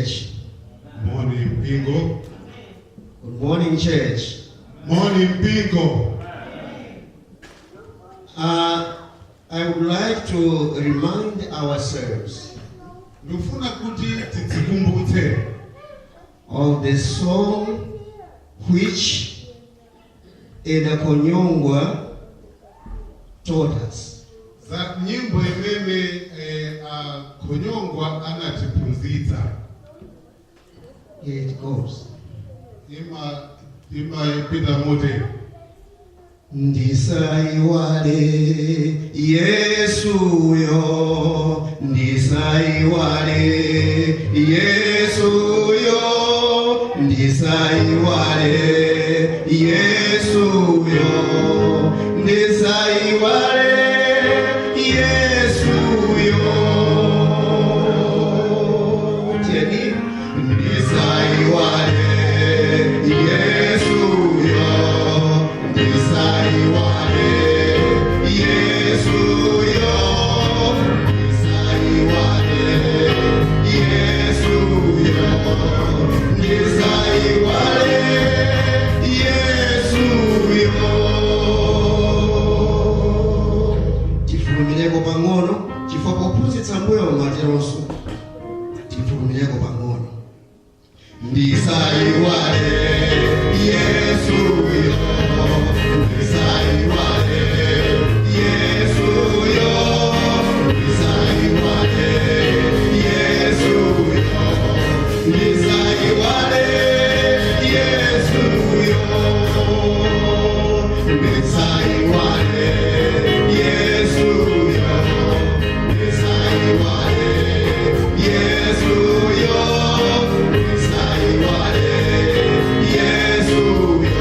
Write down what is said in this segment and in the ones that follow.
church. Morning, Bingo. Good morning, church. Morning, Bingo. I would like to remind ourselves of the song which Eda Konyongwa taught us. That nyimbo imene Konyongwa anatifunza. Here it goes. Ima ipita mote. Ndisaiwale Yesu yo, ndisaiwale Yesu yo, ndisaiwale Yesu yo, ndisaiwale Yesu yo. Tieni, ndisaiwale Yesu yo. Ndisaiwale Yesu yo, ndisaiwale Yesu yo, ndisaiwale Yesu yo. Tifulumileko pang'ono, chifukwa kuphunzitsa mbuyo materonso. Tifulumileko pang'ono. Ndisaiwale Yesu yo. Ndisaiwale Yesu yo, ndisaiwale Yesu yo, ndisaiwale Yesu yo, ndisaiwale Yesu yo, ndisaiwale Yesu yo, ndisaiwale Yesu yo,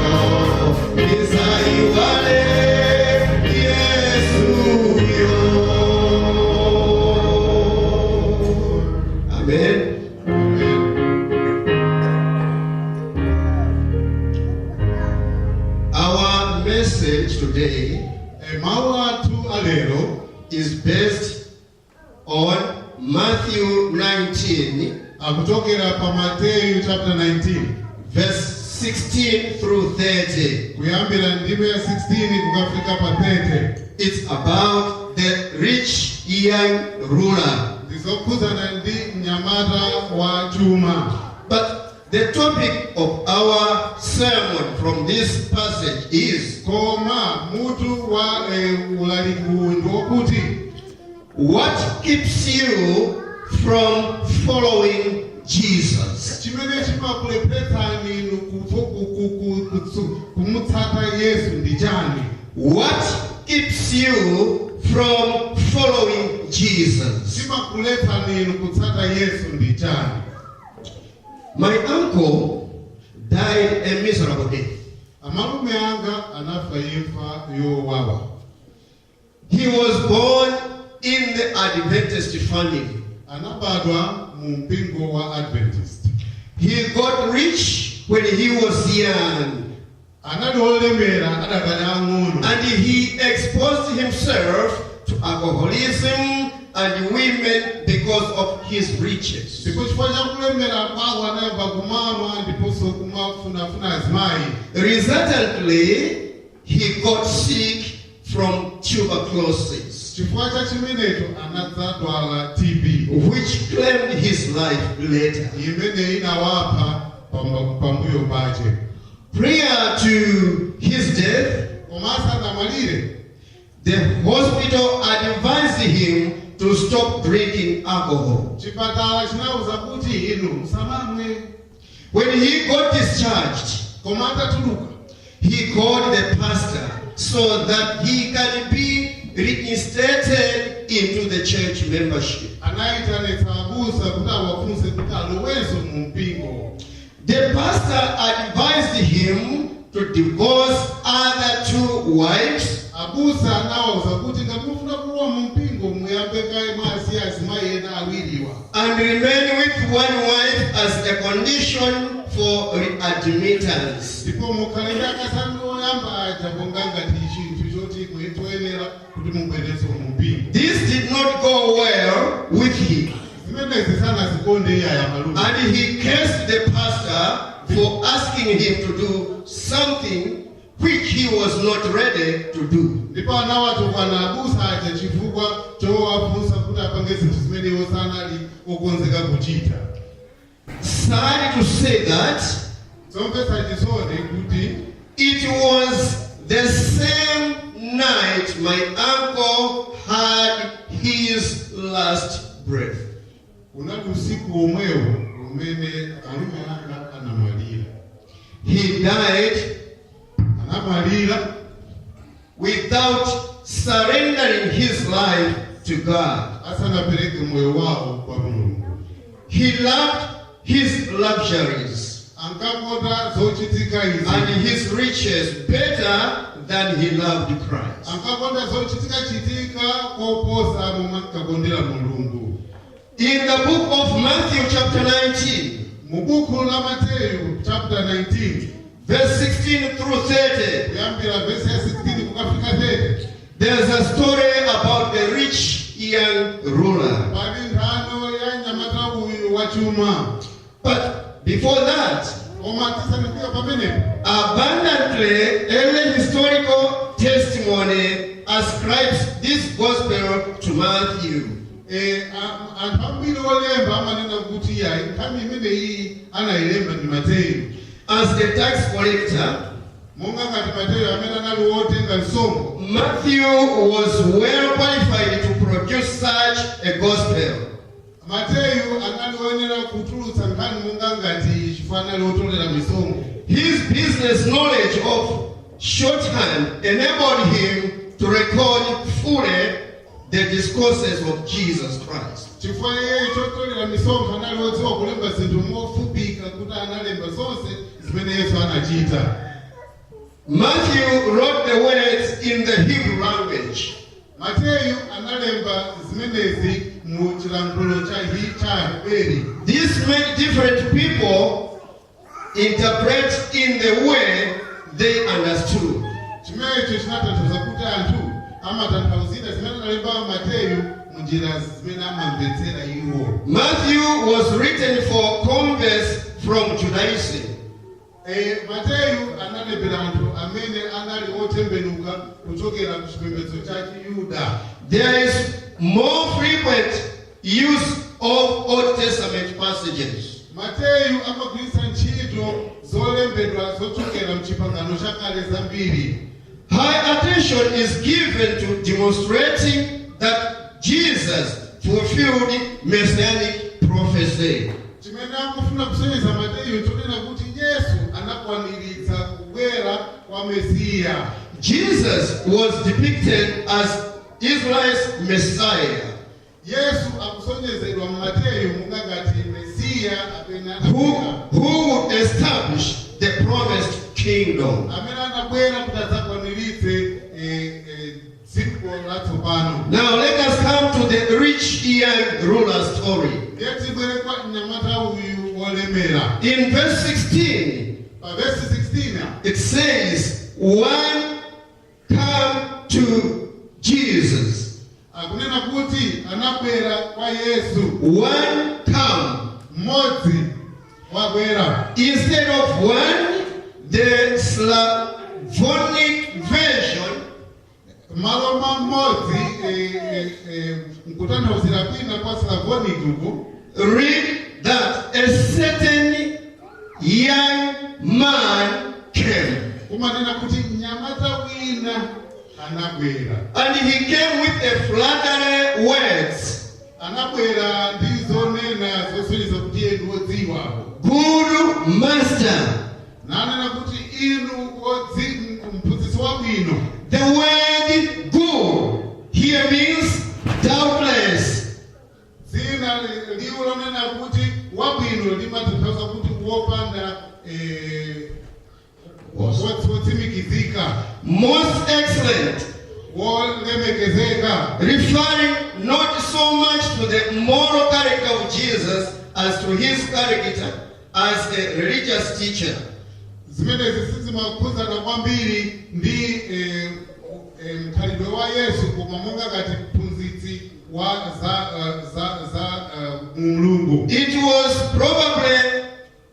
ndisaiwale Yesu yo. Amen. Our message today is based on Matthew 19, akutokera pa Matthew chapter 19 verse 16 through 30. kuyambira ndime ya 16 kukafika pa 30. It's about the rich young ruler. Ndizokuzana ndi mnyamata wa chuma. But the topic of our sermon from this passage is Koma mutu wa ulaliku ndokuti what keeps you from following Jesus? chimene chimakulepetsa inu kumutsata Yesu ndi chani? What keeps you from following Jesus? Chimakuletsa inu kutsata Yesu ndi chani? My uncle died a miserable death. Amalume anga anafa imfa yowawa. He was born in the Adventist family. Anabadwa mu mpingo wa Adventist. He got rich when he was young. Anadolemera adakali ang'ono. And he exposed himself to alcoholism and women because of his riches. Resultantly, he got sick from tuberculosis, which claimed his life later. Prior to his death, the hospital advised him to stop drinking alcohol. When he got discharged, he called the pastor so that he can be reinstated into the church membership. The pastor advised him to divorce other two wives and remain with one wife as a condition for readmittance. This did not go well with him. And he cursed the pastor for asking him to do something which he was not ready to do. Sad to say that it was the same night my uncle had his last breath. He died without surrendering his life to God. He loved his luxuries and his riches better than he loved Christ. In the book of Matthew chapter 19, verse 16 through 30, there's a story about the rich young ruler. But before that, abundantly every historical testimony ascribes this gospel to Matthew. As the tax collector, Matthew was well qualified to produce such a gospel. His business knowledge of shorthand enabled him to record fully the discourses of Jesus Christ. Matthew wrote the words in the Hebrew language. These many different people interpret in the way they understood. Matthew was written for converts from Judaism. There is more frequent use of Old Testament passages. High attention is given to demonstrating that Jesus fulfilled messianic prophecy. Jesus was depicted as Israel's Messiah, who would establish the promised kingdom. Now let us come to the rich young ruler story. In verse 16, it says, one come to Jesus. One come. Instead of one, the Slavonic version read that a certain young man came. And he came with a flattering words. Good master. The word good here means doubtless. Most excellent. Referring not so much to the moral character of Jesus as to his character as a religious teacher. Mulungu. It was probably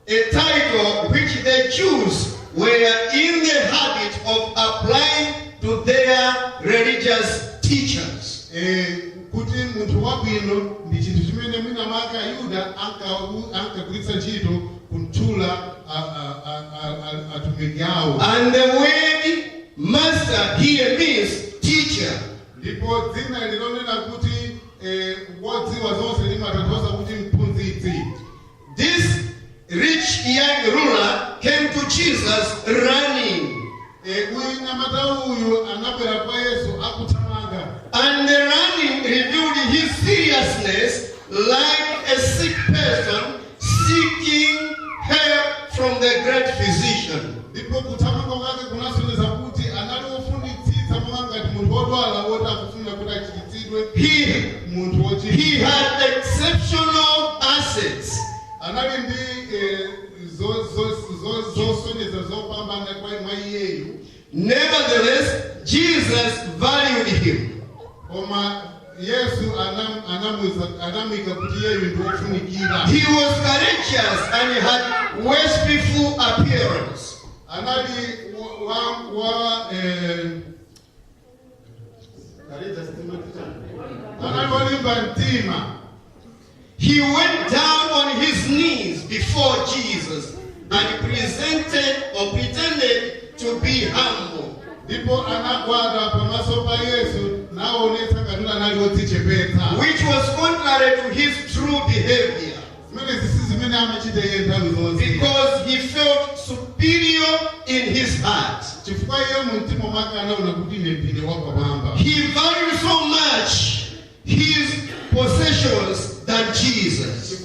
a title which the Jews were in the habit of applying to their religious teachers. Kuti muntu wabwino ndi chinthu chimene mwina maka Yuda ankagwiritsa ntchito kuntchula atumiki awo. And the word master here means teacher. Ndipo dzina lilonena kuti wodziwa zonse limatanthauza kuti mphunzitsi. This rich young ruler came to Jesus running. Uyu nyamata uyu anabwera kwa Yesu akuthamanga. And the running revealed his seriousness like a sick person seeking help from the great physician. Ndipo kuthamanga kwake kunasonyeza kuti anali ofunitsitsa ngati munthu wodwala woti akufuna kuti achiritsidwe. He had exceptional assets. Anali ndi zosonyeza zopambana kwa iyeyu. Nevertheless, Jesus valued him. Koma Yesu anamwika kuti yeyu ndi wofunikira. He was courageous and had worshipful appearance. Anali walimba mtima. He went down on his knees before Jesus and pretended to be humble. Ndipo anagwada pamaso pa Yesu naonetsa ngati anali wodzichepetsa. Which was contrary to his true behavior. Because he felt superior in his heart. He valued so much his possessions than Jesus.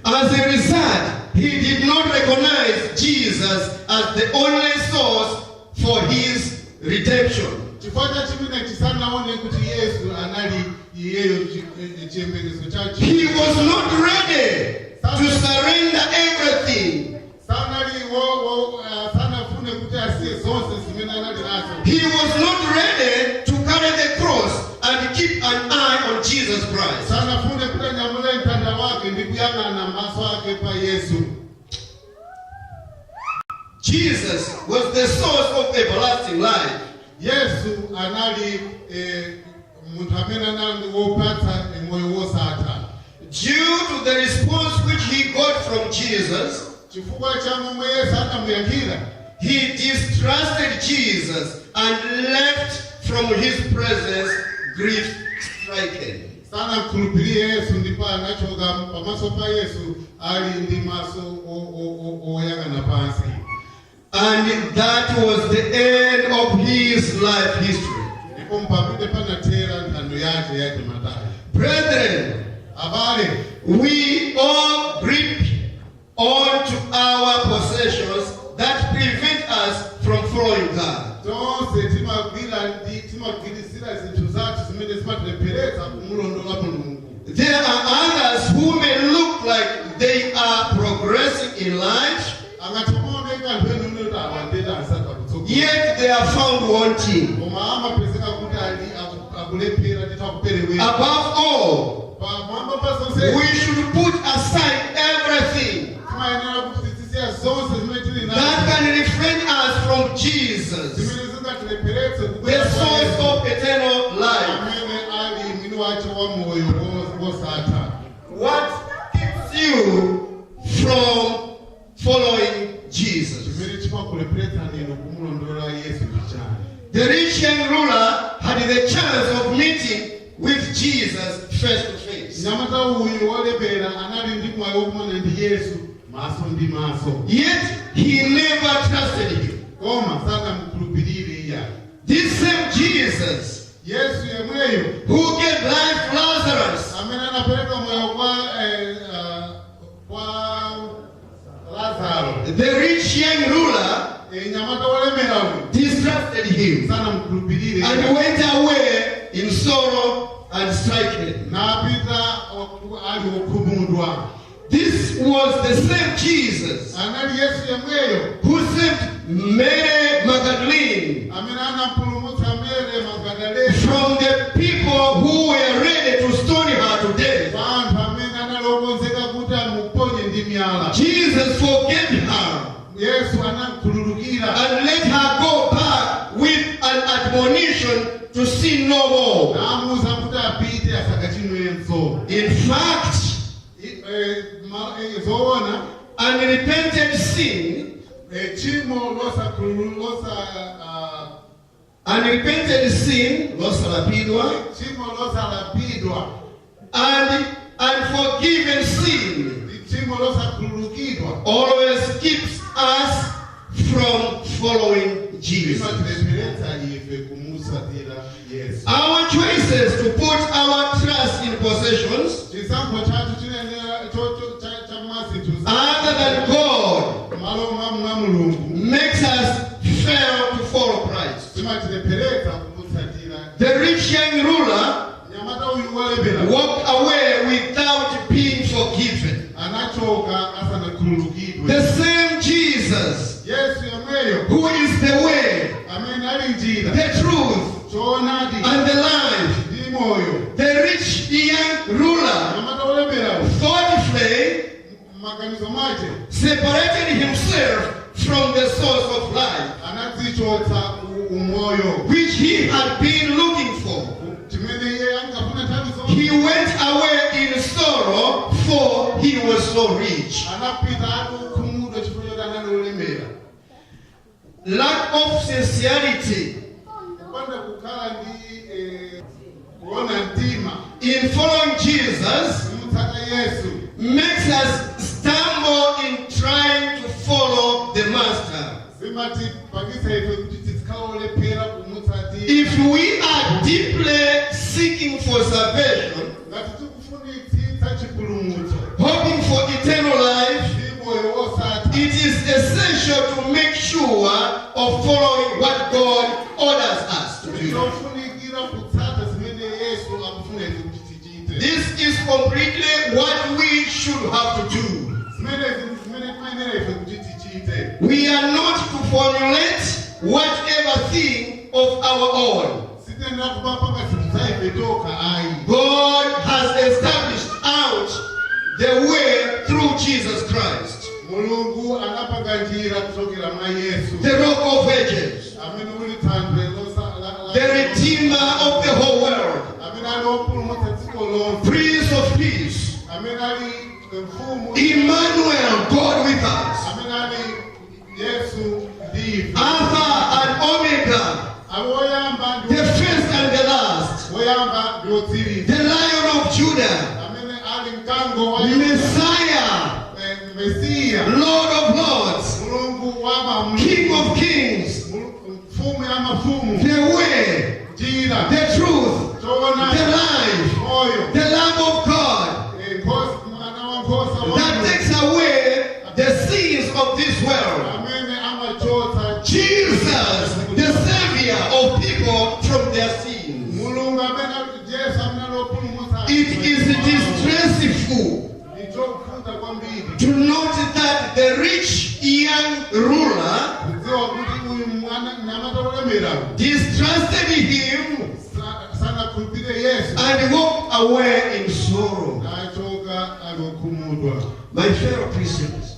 As a result, he did not recognize Jesus as the only source for his redemption. He was not ready to surrender everything. He was not ready to carry the cross and keep an eye on Jesus Christ. Jesus was the source of everlasting life. Yesu anali muntu amene anali wopatsa moyo wosatha. Due to the response which he got from Jesus, chifukwa cha momwe Yesu anamuyankhira, he distrusted Jesus and left from his presence grief-stricken. Sana mkhulupirire Yesu ndipo anachoka pamaso pa Yesu ali ndi maso oyang'ana pansi. And that was the end of his life history. Brethren, we all grip onto our possessions that prevent us from following God. There are others who may look like they are progressing in life, yet they are found wanting. Above all, we should put aside everything that can refrain us from Jesus, the source of eternal life. What keeps you from following Jesus? The rich young ruler had the chance of meeting with Jesus face to face. Yet he never trusted him. This same Jesus who gave life to Lazarus, the rich young ruler, distrusted him and went away in sorrow and stricken. This was the same Jesus who saved Mary Magdalene, amene anampulumutsa Mary Magdalene from the people who were ready to stone her to death. anthu amene analokonzeka kuti amuponye ndi miyala. Jesus forgave her Yesu anamukhululukira and let her go back with an admonition to sin no more. namuwuza kuti apite asakachimwenso. In fact, zoona unrepented sin, chimo unrepented sin, losalapidwa, chimo losalapidwa and unforgiven sin chimo losakhululukidwa always keeps us from following Jesus. imatileperetsa ife kumutsatira Yesu. Our choices to put our trust in possessions chisankho chathu chinenera chamazinthu other than God malo mwa Mulungu makes us fail to follow Christ. imatileperetsa kumutsatira. The rich young ruler Nyamata uyu walepera walked away without being forgiven. anachoka asanakhululukidwe. The same Jesus, Yesu yemweyo who is the way, amene ali njira the truth, choonadi and the life, ndi moyo. the rich young ruler Nyamata wolepera thoughtfully maganizo mache separated himself from the source of life, anadzichotsa umoyo which he had been looking for. chimene iye angafuna nthawi He zonse. went away in sorrow, for he was so rich. Anapita akukhumudwa chifukwa choti anali olemera. Lack of sincerity Kupanda kukhala ndi kuona mtima in following Jesus kumutsata Yesu makes us stumble in trying to follow the Master. zimatipangitsa ife kuti tizikhaolephera kumutsatira. If we are deeply seeking for salvation, ngati tikufunitsitsa chipulumutso hoping for eternal life, ndi moyo wosatha, it is essential to make sure of following what God orders us to do. zofunikira kutsata zimene Yesu akufuna ife kuti tichite. This is completely what we should have to do. zimene timayenera ife kuti tichite. We are not to formulate whatever thing of our own. sitenda kupapanga zinthu za ife tokha ayi. God has established out the way through Jesus Christ, Mulungu anapanga njira kuchokera mwa Yesu the Rock of Ages, amene uli thanthwe the Redeemer of the whole world, amene ali wopulumutsa dziko lonse, Prince of Peace, amene ali mfumu, Emmanuel, God with us, amene ali Yesu ndi ife. Alpha and Omega, Ali woyamba ndi the first and the last, woyamba ndi wotsiriza, the Lion of Judah, amene ali mkango wa Messiah, Mesiya, Lord of Lords, Mulungu wa mafumu, King of Kings, mfumu ya mafumu, the way, njira, the truth, choonadi, the life, moyo, the Lamb of God nkhosi, mwana wa nkhosa wa that Mulungu, takes away the sins of this world. amene amachotsa Jesus, the Savior of people from their sins. Mulungu amene ali Yesu amene ali wopulumutsa. It is distressful Ndichokuta kwambiri to note that the rich young ruler kudziwa kuti uyu mwana nyamata wolemera distrusted him sanakhulupirire Yesu and walked away in sorrow. nachoka ali wokhumudwa. My fellow Christians,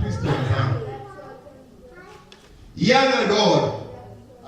Kristo wazangu, young and old,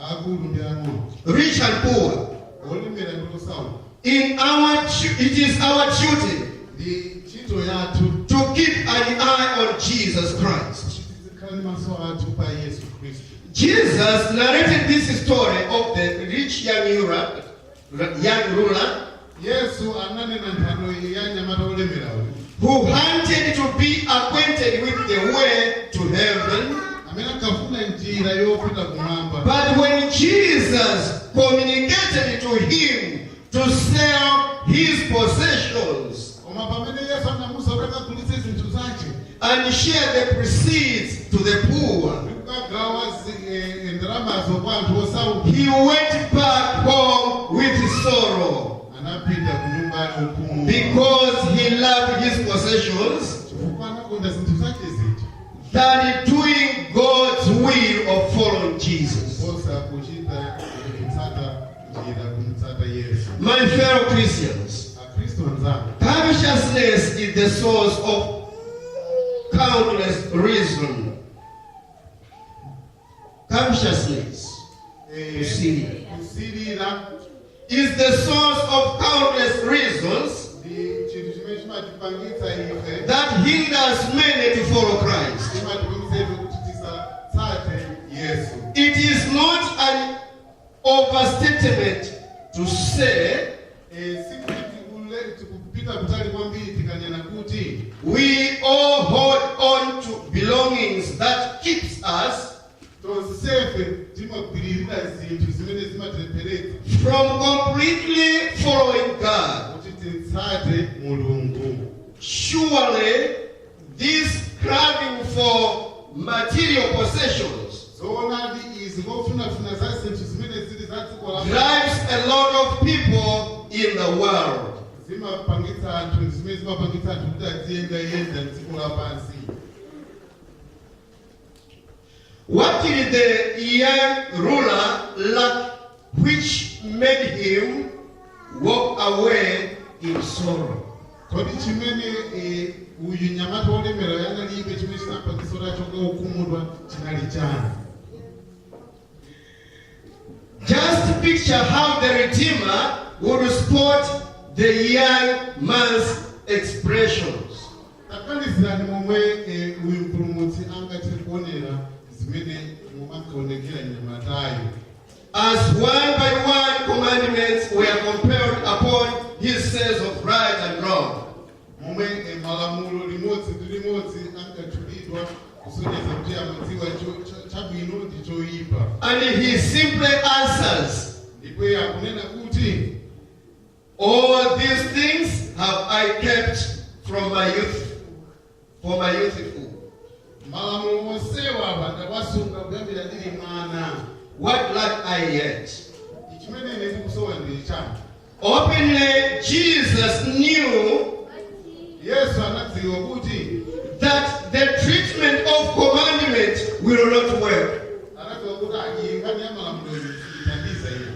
akulu ndi ang'ono, rich and poor, olemera ndi osauka, it is our duty ndi ntchito yathu to keep an eye on Jesus Christ. kuti tizikhale maso athu pa Yesu Khristu. Jesus narrated this story of the rich young ruler Yesu ananena nthano ya nyamata wolemera uyu who wanted to be acquainted with the way to heaven. amene ankafuna njira yopita kumwamba. But when Jesus communicated to him to sell his possessions Koma pamene Yesu anamuwuza kuti akagulitse zinthu zake and share the proceeds to the poor, ndikukagawa ndalamazo kwa anthu osauka, he went back home with sorrow anapita ku nyumba yake ukhumudwa because he loved his possessions chifukwa anakonda zinthu zake zija than doing God's will Christians, Akristo wenzangu, covetousness is the source of countless reasons. Covetousness, kusilira is the source of countless reasons ndi chinthu chimene chimatipangitsa ife that hinders many to follow Christ. chimatipangitsa ife kuti tisatsate Yesu. It is not an overstatement to say Sikuti tikupita kutali kwambiri tikanena kuti we all hold on to belongings that keeps us tonsefe timagwiririra zinthu zimene zimatipeleka from completely following God. kuti titsate Mulungu. Surely this craving for material possessions zoonadi izi kofunafuna za zinthu zimene zili za dziko la drives a lot of people in the world. zimapangitsa anthu zimene zimapangitsa anthu kuti aziyendayenda mdziko lapansi. What did the young ruler lack which made him walk away in sorrow? Kodi chimene uyu nyamata wolemera yanalibe chimene chinapangitsa choka ukumudwa chinali chani? Just picture how the Redeemer would spot the young man's expressions. Takanizirani momwe uyu mpulumutsi angathe kuonera zimene ankaonekera nyamatayo. As one by one commandments were compared upon his sense of right and wrong. Momwe malamulo limodzi ndi limodzi ankatchulidwa kusonyeza kuti amadziwa chabwino ndi choyipa. And he simply answers, Ndipo akunena kuti all these things have I kept from my youth, for my youthful. malamulo onsewa ndawasunga kuyambira ndili mwana. What lack I yet? Chimene ine ndikusowa ndi chani? Openly, Jesus knew Yesu anadziwa kuti that the treatment of commandment will not work. anadziwa kuti akiyingani ya malamulo ithandiza iyo.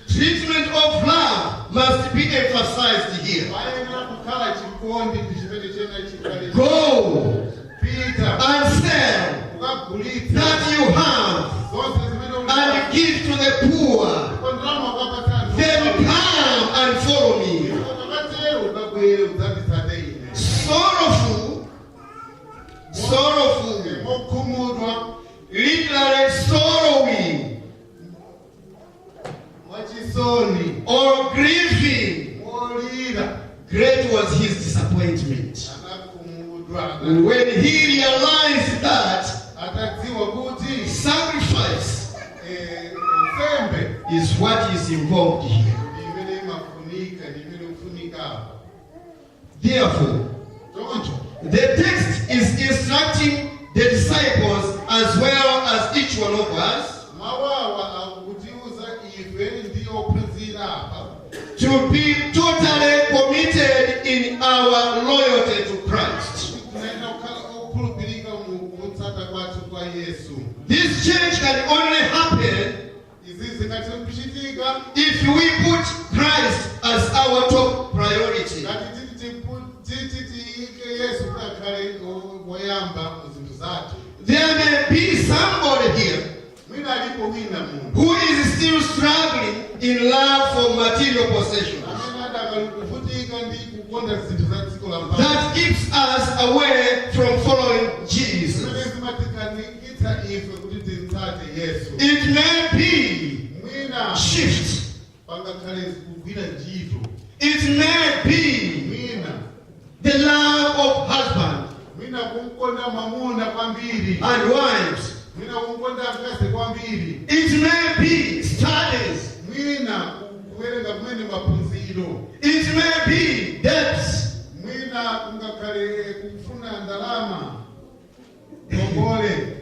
Treatment of love must be emphasized here. Payenera kukhala chikondi ndi chimene chena chikale. Go Pita and sell ukagulitsa that you have zonse zimene uli and give to the poor. kondrama ukapata anthu. Then come and follow me. Ukakatero ukabwere udzanditsate ine. Sorrowful, Mokhumudwa literally sorrowing mwachisoni or grieving. molira Great was his disappointment anakhumudwa when he realized that atadziwa kuti sacrifice nsembe is what is involved here. ndi imene imafunika ndi imene ufunika apa. Therefore, Choncho the text is instructing the disciples as well as each one of us mawawa akutiuza ife ndi ophunzira apa to be totally committed in our loyalty to Christ. tinaenda kukhala okhulupirika mu kutsata kwathu kwa Yesu. This change can only happen Izi zingati kuchitika if we put Christ as our top priority. ngati titi tiike Yesu kuti akhale woyamba mu zinthu zathu. There may be somebody here Mwina alipo wina munthu who is still struggling in love for material possessions amene adakali kuvutika ndi kukonda zinthu za dziko lapansi that keeps us away from following Jesus. zimene zimatikanikitsa ife kuti titsate Yesu. It may be Mwina shift. pangakhale kugwira ntchito. It may be Mwina the love of husband mwina kumkonda mwamuna kwambiri. and wives. Mwina kumkonda mkazi kwambiri. It may be studies. Mwina kuwerenga kumene maphunziro. It may be debts. Mwina kungakhale kufuna ndalama. Ngongole.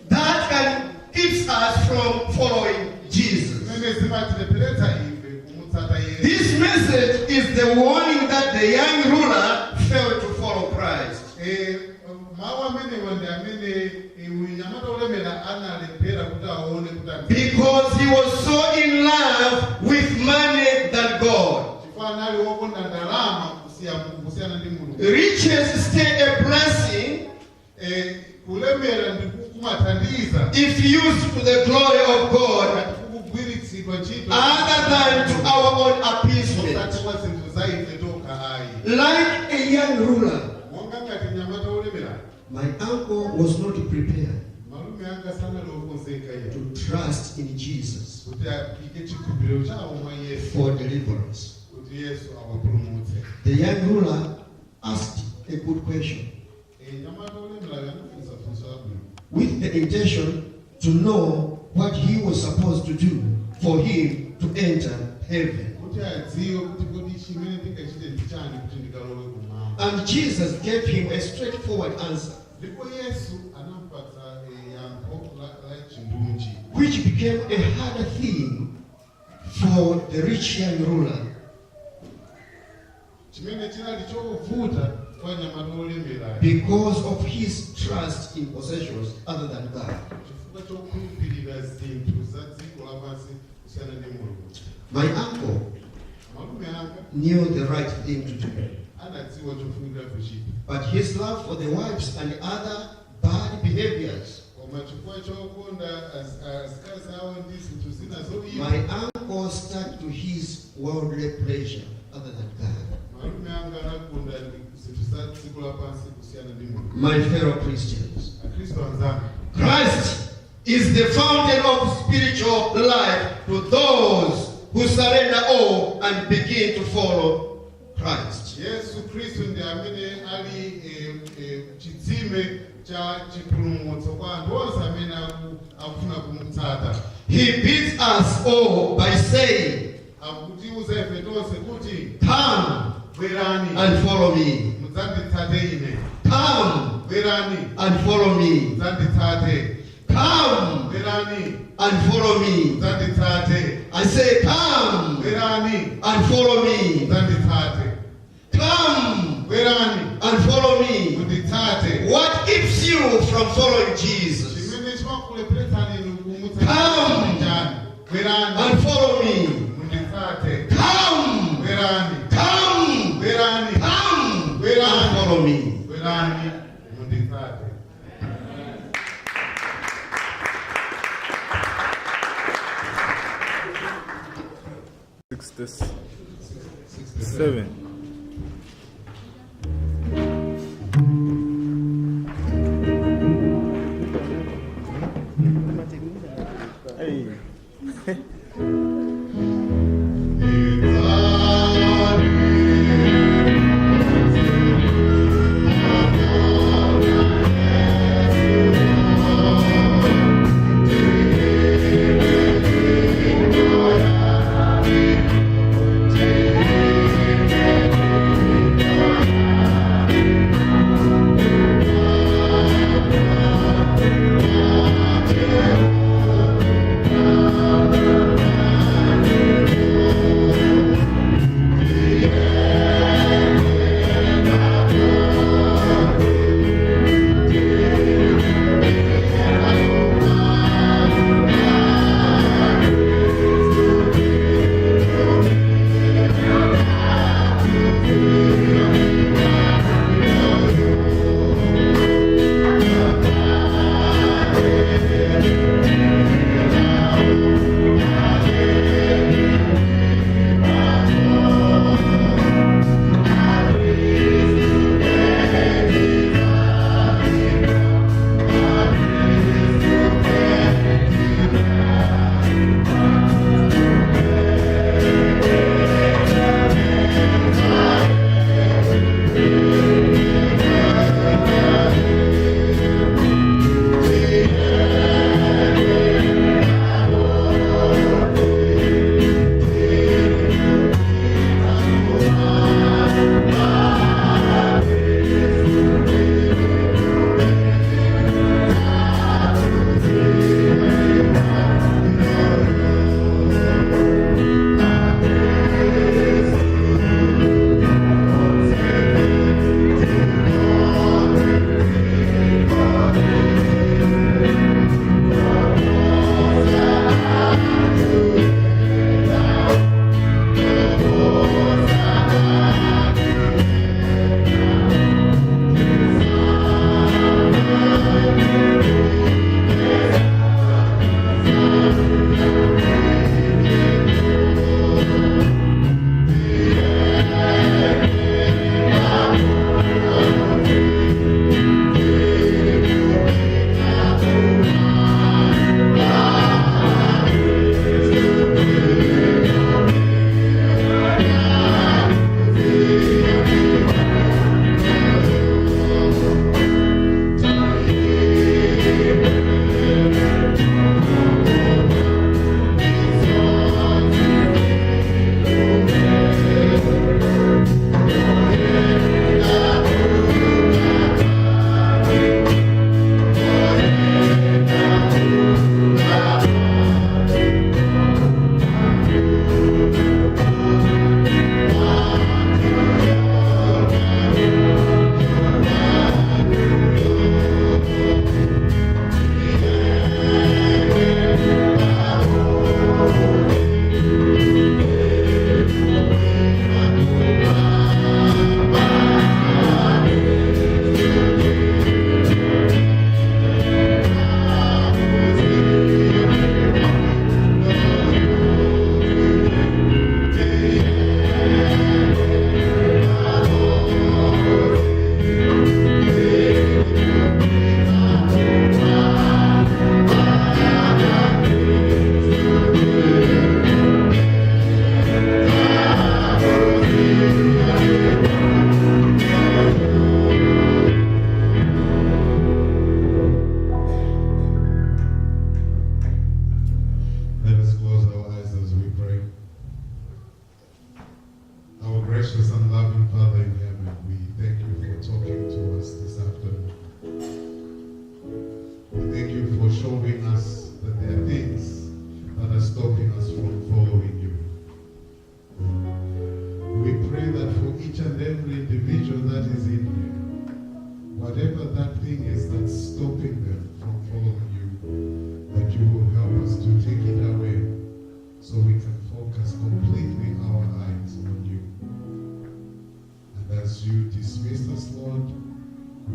That can keep us from following Jesus. Zimene zimatilepheretsa ife kumutsata Yesu. This message is the warning that the young ruler failed to follow Christ. Mawu amenewa ndi amene unyamata olemera analephera kuti aone kuti Because he was so in love with money than God. chifukwa anali kusiyana ndi Mulungu. Riches stay a blessing Kulemera ndikukumathandiza if used to the glory of God kugwiritsidwa ntchito other than to our own appeasement. osati kwa zinthu za ife tokha ayi. Like a young ruler, Monga ngati mnyamata wolemera, my uncle was not prepared malume anga sanalokonzeka iye to trust in Jesus kuti apike chikhulupiriro chawo mwa Yesu for deliverance. kuti Yesu awapulumutse. The young ruler asked a good question Mnyamata wolemera anafunsa funso labwino with the intention to know what he was supposed to do for him to enter heaven. kuti adziwe kuti kodi chimene ndingachite ndi chani kuti ndikalowe kumwamba. And Jesus gave him a straightforward answer, Ndipo Yesu anampatsa yankho la chindunji, which became a harder thing for the rich young ruler, chimene chinali chovuta kwa mnyamata wolemera because of his trust in possessions other than God. chifukwa chokhulupirira zinthu za dziko lapansi kusiyana ndi Mulungu. My uncle Malume anga knew the right thing to do, anadziwa chofunika kuchita, but his love for the wives and other bad behaviors, koma chifukwa chokonda azikazi awo ndi zinthu zina zoyipa, my uncle stuck to his worldly pleasure other than God. malume anga anakonda zinthu za dziko lapansi kusiyana ndi Mulungu. My fellow Christians, Akristo anzanga, Christ is the fountain of spiritual life to those who surrender all and begin to follow Christ. Yesu Kristo ndi amene ali chitsime cha chipulumutso kwa anthu onse amene akufuna kumutsata. He bids us all by saying, Akutiuza ife tonse kuti come bwerani and follow me. mudzanditsate ine. Come Bwerani and follow me. mudzanditsate. Come Bwerani and follow me. mudzanditsate. I say, come Bwerani and follow me. mudzanditsate. Come Bwerani and follow me. munditsate. What keeps you from following Jesus? Chimene chimakulepheretsani inu Come. kumutsata njani? Bwerani And follow me. munditsate. Come. Bwerani. Come. Bwerani. Come Bwerani. and follow me. Bwerani munditsate. Seven. Hey.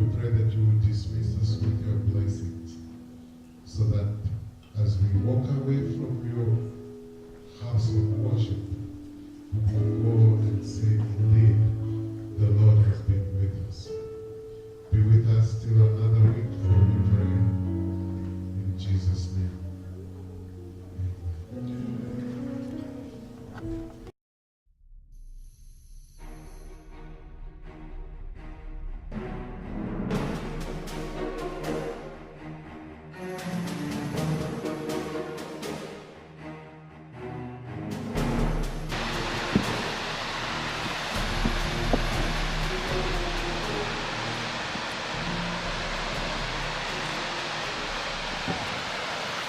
we pray that you will dismiss us with your blessings, so that as we walk away from your house of worship, we will go and say, indeed, the Lord has been with us. Be with us till another week, for we pray. In Jesus' name. Amen.